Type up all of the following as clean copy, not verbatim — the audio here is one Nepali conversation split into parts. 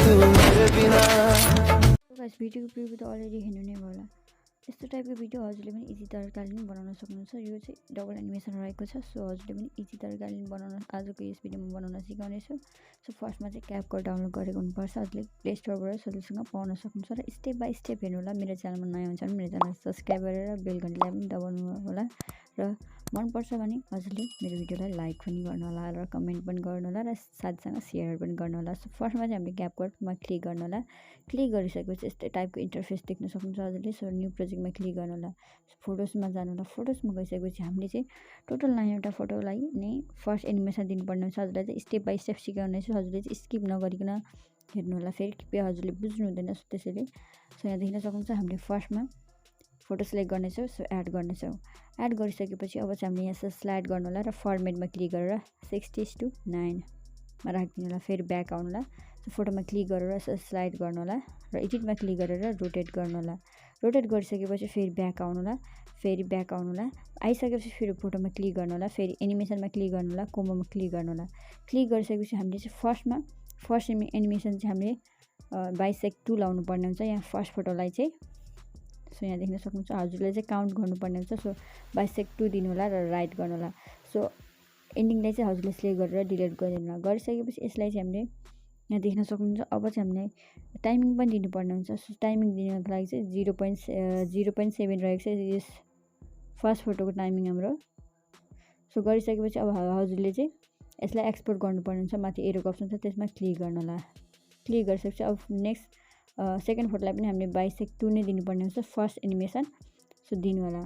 तू मेरे बिना। गाइस भिडियोको प्रिभ्यू त अलरेडी हेर्नु नै होला। यस्तो टाइपको भिडियो हजुरले पनि इजी तरिकाले पनि बनाउन सक्नुहुन्छ। यो चाहिँ डबल एनिमेसन रहेको छ। सो हजुरले पनि इजी तरिकाले बनाउन आजको यस भिडियोमा बनाउन सिकाउनेछु। सो फर्स्टमा चाहिँ क्यापकट डाउनलोड गरेको हुनुपर्छ। हजुरले प्ले स्टोरबाट सजिलोसँग पाउन सक्नुहुन्छ र स्टेप बाई स्टेप हेर्नु होला। मेरो च्यानलमा नयाँ हुन्छ भने मेरो च्यानल सब्सक्राइब गरेर बेल घन्टीलाई पनि दबाउनु होला र मनपर्छ भने हजुरले मेरो भिडियोलाई लाइक पनि गर्नु होला र कमेन्ट पनि गर्नु होला र साथीसँग सेयर पनि गर्नु होला। सो फर्स्टमा चाहिँ हामीले क्यापकटमा क्लिक गर्नु होला। क्लिक गरिसकेपछि यस्तै टाइपको इन्टरफेस देख्न सक्नुहुन्छ हजुरले। सो न्यू प्रोजेक्टमा क्लिक गर्नु होला। फोटोजमा जानु होला। फोटोजमा गइसकेपछि हामीले चाहिँ टोटल 9वटा फोटोलाई नै फर्स्ट एनिमेसन दिनुपर्ने हुन्छ। हजुरलाई चाहिँ स्टेप बाई स्टेप सिकाउनेछु। हजुरले चाहिँ स्किप नगरिकन हेर्नु होला। फेरि कृपया हजुरले बुझ्नु हुँदैन त्यसैले। सो यहाँ देख्न सक्नुहुन्छ हामीले फर्स्टमा फोटो सिलेक्ट गर्नेछौँ। सो एड गर्नेछौँ। एड गरिसकेपछि अब चाहिँ हामीले यहाँ स्लाइड गर्नु होला र फर्मेटमा क्लिक गरेर 60:9 मा राखिदिनु होला। फेरि ब्याक आउनु होला। सो फोटोमा क्लिक गरेर स्लाइड गर्नु होला र एडिटमा क्लिक गरेर रोटेट गर्नु होला। रोटेट गरिसकेपछि फेरि ब्याक आउनु होला। फेरि ब्याक आउनु होला। आइसकेपछि फेरि फोटोमा क्लिक गर्नु होला। फेरि एनिमेसनमा क्लिक गर्नु होला। कोमोमा क्लिक गर्नु होला। क्लिक गरिसकेपछि हामीले चाहिँ फर्स्ट एनिमेसन चाहिँ हामीले बाइसेक्ट 2 लाउनु पर्ने हुन्छ। यहाँ फर्स्ट फोटोलाई चाहिँ सो यहाँ देख्न सक्नुहुन्छ हजुरले चाहिँ काउन्ट गर्नुपर्ने हुन्छ। सो बाइसेक्ट 2 दिनु होला र राइट गर्नु होला। सो एन्डिङलाई चाहिँ हजुरले सिलेक्ट गरेर डिलिट गरिदिनु होला। गरिसकेपछि यसलाई चाहिँ हामीले यहाँ देख्न सक्नुहुन्छ। अब चाहिँ हामीले टाइमिङ पनि दिनुपर्ने हुन्छ। सो टाइमिङ दिनको लागि चाहिँ 0.7 रहेको छ यस फर्स्ट फोटोको टाइमिङ हाम्रो। सो गरिसकेपछि अब हजुरले चाहिँ यसलाई एक्सपोर्ट गर्नुपर्ने हुन्छ। माथि एरोको अप्सन छ त्यसमा क्लिक गर्नु होला। क्लिक गरिसकेपछि अब नेक्स्ट सेकेन्ड फोटोलाई पनि हामीले बाइसेक्ट 2 नै दिनुपर्ने हुन्छ। फर्स्ट एनिमेसन सो दिनु होला।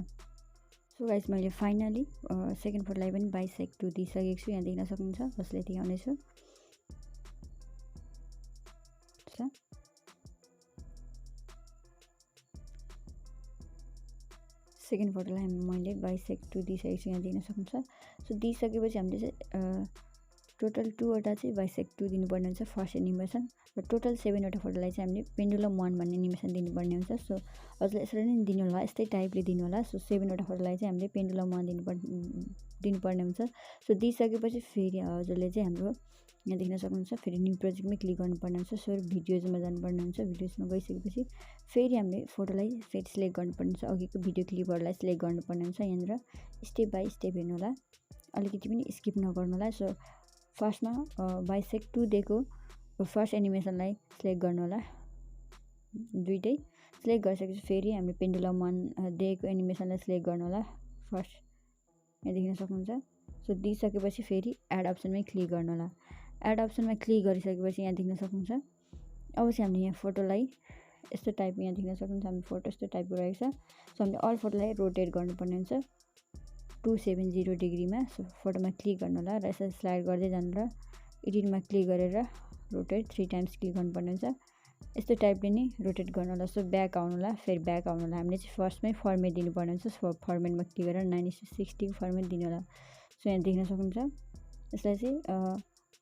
सो गाइस मैले फाइनली सेकेन्ड फोटोलाई पनि बाइसेक्ट 2 दिइसकेको छु। यहाँ देख्न सक्नुहुन्छ। कसले देखाउनेछु। सेकेन्ड फोटोलाई मैले बाइसेक्ट 2 दिइसकेको छु। यहाँ देख्न सक्नुहुन्छ। सो दिइसकेपछि हामीले चाहिँ टोटल 2वटा चाहिँ बाइसेक्ट 2 दिनुपर्ने हुन्छ फर्स्ट एनिमेसन र टोटल 7वटा फोटोलाई चाहिँ हामीले पेन्डुलम 1 भन्ने एनिमेसन दिनुपर्ने हुन्छ। सो हजुरले यसरी नै दिनु होला। यस्तै टाइपले दिनु होला। सो 7वटा फोटोलाई चाहिँ हामीले पेन्डुलम 1 दिनुपर्ने हुन्छ। सो दिइसकेपछि फेरि हजुरले चाहिँ हाम्रो यहाँ देख्न सक्नुहुन्छ फेरि न्यू प्रोजेक्टमै क्लिक गर्नुपर्ने हुन्छ। सो भिडियोजमा जानुपर्ने हुन्छ। भिडियोजमा गइसकेपछि फेरि हामीले फोटोलाई फेरि सिलेक्ट गर्नुपर्ने हुन्छ। अघिको भिडियो क्लिपहरूलाई सिलेक्ट गर्नुपर्ने हुन्छ। यहाँनिर स्टेप बाई स्टेप हेर्नु होला। अलिकति पनि स्किप नगर्नु होला। सो फर्स्टमा बाइसेक्ट 2 दिएको फर्स्ट एनिमेसनलाई सिलेक्ट गर्नु होला। दुइटै सिलेक्ट गरिसकेपछि फेरि हामीले पेन्डुलम 1 दिएको एनिमेसनलाई सिलेक्ट गर्नु होला फर्स्ट। यहाँ देख्न सक्नुहुन्छ। सो दिइसकेपछि फेरि एड अप्सनमै क्लिक गर्नु होला। एड अप्सनमा क्लिक गरिसकेपछि यहाँ देख्न सक्नुहुन्छ। अब चाहिँ हामीले यहाँ फोटोलाई यस्तो टाइपको यहाँ देख्न सक्नुहुन्छ। हाम्रो फोटो यस्तो टाइपको रहेको छ। सो हामीले अल फोटोलाई रोटेट गर्नुपर्ने हुन्छ 270 डिग्रीमा। सो फोटोमा क्लिक गर्नु होला र यसरी स्लाइड गर्दै जानु र एडिटमा क्लिक गरेर रोटेट 3 टाइम्स क्लिक गर्नुपर्ने हुन्छ। यस्तो टाइपले नै रोटेट गर्नु होला। सो ब्याक आउनु होला। फेरि ब्याक आउनु होला। हामीले चाहिँ फर्स्टमै फर्मेट दिनुपर्ने हुन्छ। सो फर्मेटमा क्लिक गरेर 9:60 फर्मेट दिनु होला। सो यहाँ देख्न सक्नुहुन्छ। यसलाई चाहिँ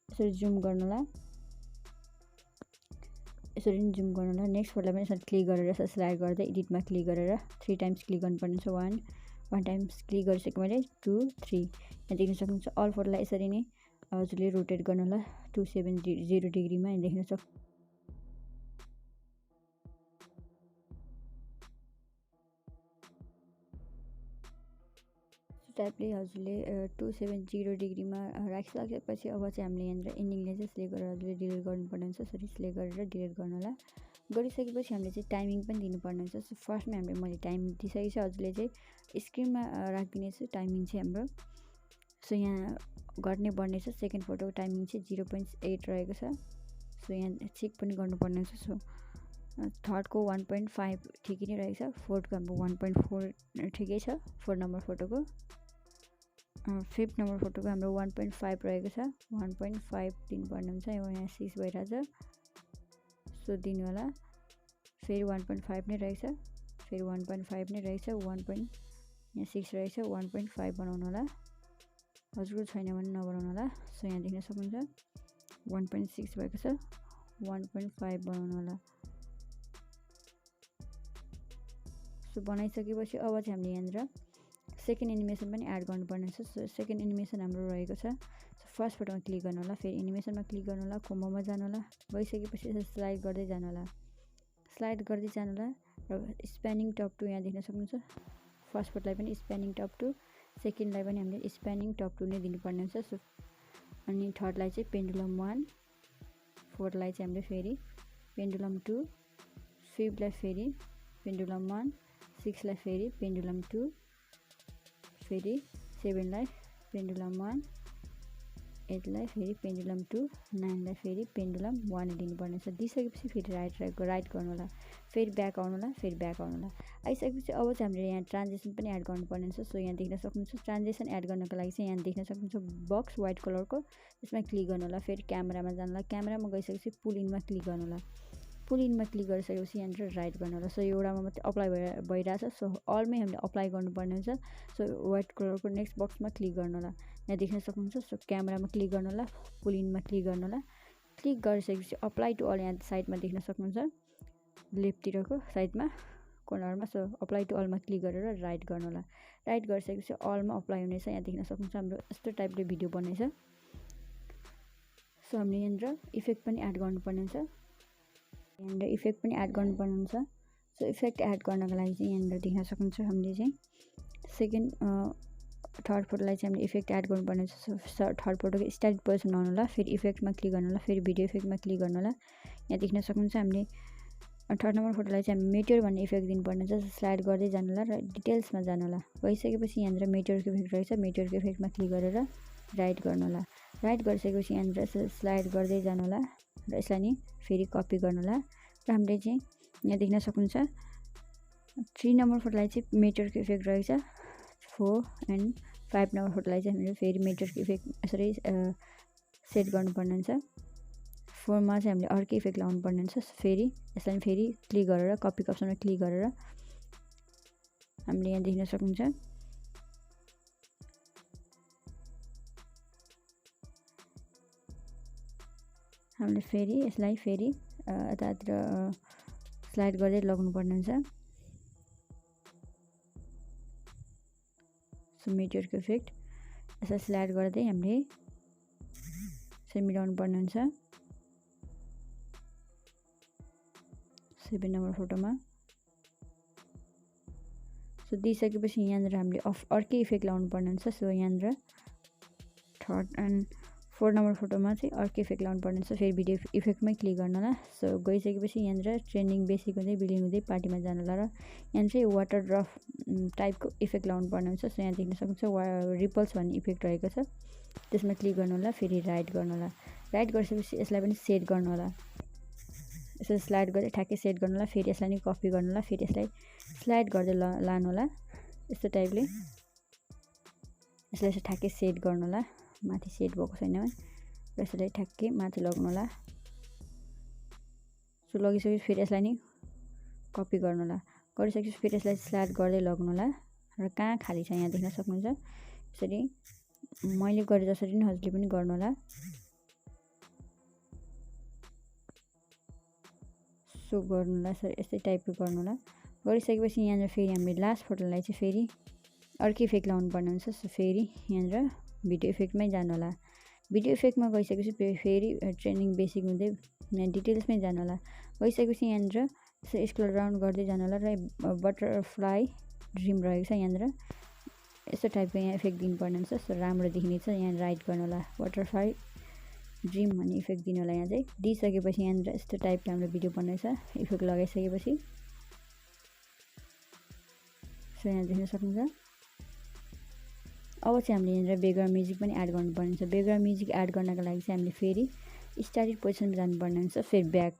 यसरी जुम गर्नु होला। यसरी नै जुम गर्नु होला। नेक्स्ट फोटोलाई पनि यसरी क्लिक गरेर यसरी स्लाइड गर्दै एडिटमा क्लिक गरेर 3 टाइम्स क्लिक गर्नुपर्ने हुन्छ। 1 टाइम्स क्लिक गरिसकेँ मैले 2 3 यहाँ देख्न सक्नुहुन्छ। अल फोटोलाई यसरी नै हजुरले रोटेट गर्नु होला 270 डिग्रीमा। यहाँ देख्न सक्छ। टाइपले हजुरले 270 डिग्रीमा राखिसकेपछि अब चाहिँ हामीले यहाँनिर एन्डिङलाई चाहिँ सिलेक्ट गरेर हजुरले डिलिट गर्नुपर्ने हुन्छ। यसरी सिलेक्ट गरेर डिलिट गर्नु होला। गरिसकेपछि हामीले चाहिँ टाइमिङ पनि दिनुपर्ने हुन्छ। सो फर्स्टमा हामीले मैले टाइम दिइसकेको छु। हजुरले चाहिँ स्क्रिनमा राखिदिनेछु टाइमिङ चाहिँ हाम्रो। सो यहाँ घट्ने बढ्ने छ। सेकेन्ड फोटोको टाइमिङ चाहिँ 0.8 रहेको छ। सो यहाँ चेक पनि गर्नुपर्ने हुन्छ। सो थर्डको 1.5 ठिकै नै रहेको छ। फोर्थको हाम्रो 1.4 ठिकै छ। 4 नम्बर फोटोको। फिफ्थ नम्बर फोटोको हाम्रो 1.5 रहेको छ। 1.5 दिनुपर्ने हुन्छ। यहाँ 6 भइरहेछ। सो दिनु होला। फेरि 1.5 नै रहेछ। फेरि 1.5 नै रहेछ। यहाँ 6 रहेछ। 1.5 बनाउनु होला। हजुरको छैन भने नबनाउनु होला। सो यहाँ देख्न सक्नुहुन्छ 1.6 भएको छ। 1.5 बनाउनु होला। सो बनाइसकेपछि अब चाहिँ हामीले यहाँनिर सेकेन्ड एनिमेसन पनि एड गर्नुपर्ने छ। सो सेकेन्ड एनिमेसन हाम्रो रहेको छ। सो फर्स्ट फोटोमा क्लिक गर्नु होला, फेरि एनिमेसनमा क्लिक गर्नु होला, कोम्बोमा जानु होला। गइसकेपछि यसरी स्लाइड गर्दै जानु होला, स्लाइड गर्दै जानु होला र स्प्यानिङ टप टु यहाँ देख्न सक्नुहुन्छ। फर्स्ट फोटोलाई पनि स्प्यानिङ टप टु, सेकेन्डलाई पनि हामीले स्प्यानिङ टप टु नै दिनुपर्ने हुन्छ। सो अनि थर्डलाई चाहिँ पेन्डुलम 1, फोर्थलाई चाहिँ हामीले फेरि पेन्डुलम 2, फिफ्थलाई फेरि पेन्डुलम 1, सिक्सलाई फेरि पेन्डुलम 2, फेरि 7लाई पेन्डुलम 1, 8लाई फेरि पेन्डुलम 2, 9लाई फेरि पेन्डुलम 1 दिनुपर्ने छ। दिइसकेपछि फेरि राइट गर्नु होला, फेरि ब्याक आउनु होला, फेरि ब्याक आउनु होला। आइसकेपछि अब चाहिँ हामीले यहाँ ट्रान्जेक्सन पनि एड गर्नुपर्ने हुन्छ। सो यहाँ देख्न सक्नुहुन्छ ट्रान्जेक्सन एड गर्नको लागि चाहिँ यहाँ देख्न सक्नुहुन्छ बक्स व्हाइट कलरको, त्यसमा क्लिक गर्नु होला, फेरि क्यामेरामा जानु होला, क्यामेरामा गइसकेपछि पुल इनमा क्लिक गर्नु होला, पुल इनमा क्लिक गरिसकेपछि यहाँनिर राइट गर्नु होला। सो एउटामा मात्रै अप्लाई भइरहेछ, सो अलमै हामीले अप्लाई गर्नुपर्ने हुन्छ। सो व्हाइट कलरको नेक्स्ट बक्समा क्लिक गर्नु होला, यहाँ देख्न सक्नुहुन्छ। सो क्यामेरामा क्लिक गर्नु होला, पुल इनमा क्लिक गर्नु होला, क्लिक गरिसकेपछि अप्लाई टु अल यहाँ साइडमा देख्न सक्नुहुन्छ, लेफ्टतिरको साइडमा कर्नरमा। सो अप्लाई टु अलमा क्लिक गरेर राइट गर्नु होला, राइट गरिसकेपछि अलमा अप्लाई हुनेछ। यहाँ देख्न सक्नुहुन्छ हाम्रो यस्तो टाइपले भिडियो बन्नेछ। सो हामीले यहाँनिर इफेक्ट पनि एड गर्नुपर्ने हुन्छ, यहाँनिर इफेक्ट पनि एड गर्नुपर्ने हुन्छ। सो इफेक्ट एड गर्नको लागि चाहिँ यहाँनिर देख्न सक्नुहुन्छ हामीले चाहिँ सेकेन्ड थर्ड फोटोलाई चाहिँ हामीले इफेक्ट एड गर्नुपर्ने हुन्छ। सो थर्ड फोटोको स्टाइल पोजिसनमा आउनु होला, फेरि इफेक्टमा क्लिक गर्नु होला, फेरि भिडियो इफेक्टमा क्लिक गर्नु होला। यहाँ देख्न सक्नुहुन्छ हामीले थर्ड नम्बर फोटोलाई चाहिँ हामी मेटेयर भन्ने इफेक्ट दिनुपर्ने हुन्छ। स्लाइड गर्दै जानु होला र डिटेल्समा जानु होला, गइसकेपछि यहाँनिर मेटेयरको इफेक्ट रहेछ, मेटेयरको इफेक्टमा क्लिक गरेर राइट गर्नु होला, राइट गरिसकेपछि यहाँनिर स्लाइड गर्दै जानु होला र यसलाई नि फेरि कपी गर्नु होला। र हामीले चाहिँ यहाँ देख्न सक्नुहुन्छ 3 नम्बर फोटोलाई चाहिँ मेटेयरको इफेक्ट रहेछ, 4 एन्ड 5 नम्बर फोटोलाई चाहिँ हामीले फेरि मेटेयरको इफेक्ट यसरी सेट गर्नुपर्ने हुन्छ। 4 मा चाहिँ हामीले अर्कै इफेक्ट लाउनु पर्ने हुन्छ। फेरि यसलाई फेरि क्लिक गरेर कपी अप्सनमा क्लिक गरेर हामीले यहाँ देख्न सक्नुहुन्छ हामीले फेरि यसलाई फेरि यतातिर स्लाइड गर्दै लगाउनुपर्ने हुन्छ। सो मेटेयरको इफेक्ट यसलाई स्लाइड गर्दै हामीले यसरी मिलाउनु पर्ने हुन्छ। 7 नम्बर फोटोमा सो दिइसकेपछि यहाँनिर हामीले अर्कै इफेक्ट लाउनु पर्ने हुन्छ। सो यहाँनिर थर्ड एन्ड 4 नम्बर फोटोमा चाहिँ अर्कै इफेक्ट लाउनु पर्ने हुन्छ, फेरि भिडियो इफेक्टमै क्लिक गर्नु होला। सो गइसकेपछि यहाँनिर ट्रेन्डिङ बेसिक हुँदै बिलिङ हुँदै पार्टीमा जानु होला र यहाँ चाहिँ वाटर ड्रप टाइपको इफेक्ट लाउनु पर्ने हुन्छ। सो यहाँ देख्न सक्नुहुन्छ रिपल्स भन्ने इफेक्ट रहेको छ, त्यसमा क्लिक गर्नु होला, फेरि राइट गर्नु होला, राइट गरिसकेपछि यसलाई पनि सेट गर्नु होला, यसलाई स्लाइड गर्दै ठ्याक्कै सेट गर्नु होला, फेरि यसलाई नि कपी गर्नु होला, फेरि यसलाई स्लाइड गर्दै लानु होला यस्तो टाइपले, यसलाई चाहिँ ठ्याक्कै सेट गर्नु होला, माथि सेट भएको छैन र यसलाई ठ्याक्कै माथि लग्नु होला। सो लगिसकेपछि फेरि यसलाई नि कपी गर्नु होला, गरिसकेपछि फेरि यसलाई स्लाइड गर्दै लग्नु होला र कहाँ खाली छ यहाँ देख्न सक्नुहुन्छ। यसरी मैले गरे जसरी नै हजुरले पनि गर्नु होला। सो गर्नु होला, सर यस्तै टाइपको गर्नु होला। गरिसकेपछि यहाँनिर फेरि हामीले लास्ट फोटोलाई चाहिँ फेरि अर्कै इफेक्ट लाउनु पर्ने हुन्छ। सो फेरि यहाँनिर भिडियो इफेक्टमै जानु होला, भिडियो इफेक्टमा गइसकेपछि फेरि ट्रेनिङ बेसिक हुँदै यहाँ डिटेल्समै जानु होला, गइसकेपछि यहाँनिर स्क्रोल डाउन गर्दै जानु होला र बटरफ्लाई ड्रिम रहेको छ यहाँनिर यस्तो टाइपको यहाँ इफेक्ट दिनुपर्ने हुन्छ। सो राम्रो देखिने छ, यहाँ राइट गर्नु होला, बटरफ्लाई ड्रिम भन्ने इफेक्ट दिनु होला। यहाँ चाहिँ दिइसकेपछि यहाँनिर यस्तो टाइपको हाम्रो भिडियो बन्नेछ इफेक्ट लगाइसकेपछि। सो यहाँ देख्न सक्नुहुन्छ। अब चाहिँ हामीले यहाँनिर ब्याकग्राउन्ड म्युजिक पनि एड गर्नुपर्ने हुन्छ। ब्याकग्राउन्ड म्युजिक एड गर्नको लागि चाहिँ हामीले फेरि स्टार्टेड पोजिसनमा जानुपर्ने हुन्छ, फेरि ब्याक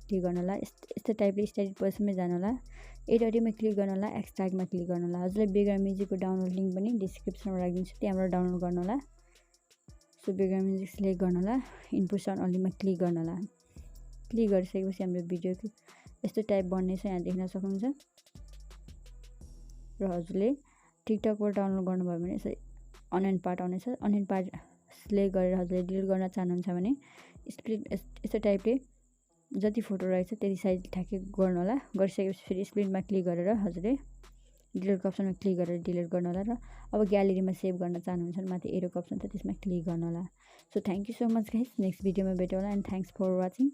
क्लिक गर्नु होला, यस्तो टाइपले स्टार्टेड पोजिसनमै जानु होला, एडिटमा क्लिक गर्नु होला, एक्सट्र्याक्टमा क्लिक गर्नु होला। हजुरलाई ब्याकग्राउन्ड म्युजिकको डाउनलोड लिङ्क पनि डिस्क्रिप्सनमा राखिदिन्छु, त्यहाँबाट डाउनलोड गर्नु होला। सो ब्याकग्राउन्ड म्युजिक सिलेक्ट गर्नु होला, इनपुट साउन्ड अन्लीमा क्लिक गर्नु होला, क्लिक गरिसकेपछि हाम्रो भिडियो यस्तो टाइप बन्नेछ यहाँ देख्न सक्नुहुन्छ। र हजुरले टिकटकबाट डाउनलोड गर्नुभयो भने यसरी अनलाइन पार्ट आउनेछ, अनलाइन पार्ट सिलेक्ट गरेर हजुरले डिलिट गर्न चाहनुहुन्छ भने स्प्लिट यस्तो टाइपले जति फोटो रहेछ त्यति साइज ठ्याक्कै गर्नु होला। गरिसकेपछि फेरि स्प्लिटमा क्लिक गरेर हजुरले डिलिटको अप्सनमा क्लिक गरेर डिलिट गर्नु होला र अब ग्यालेरीमा सेभ गर्न चाहनुहुन्छ भने माथि एरोको अप्सन छ त्यसमा क्लिक गर्नु होला। So thank you so much guys, next भिडियोमा भेटौँ होला एन्ड थ्याङ्क्स फर वाचिङ।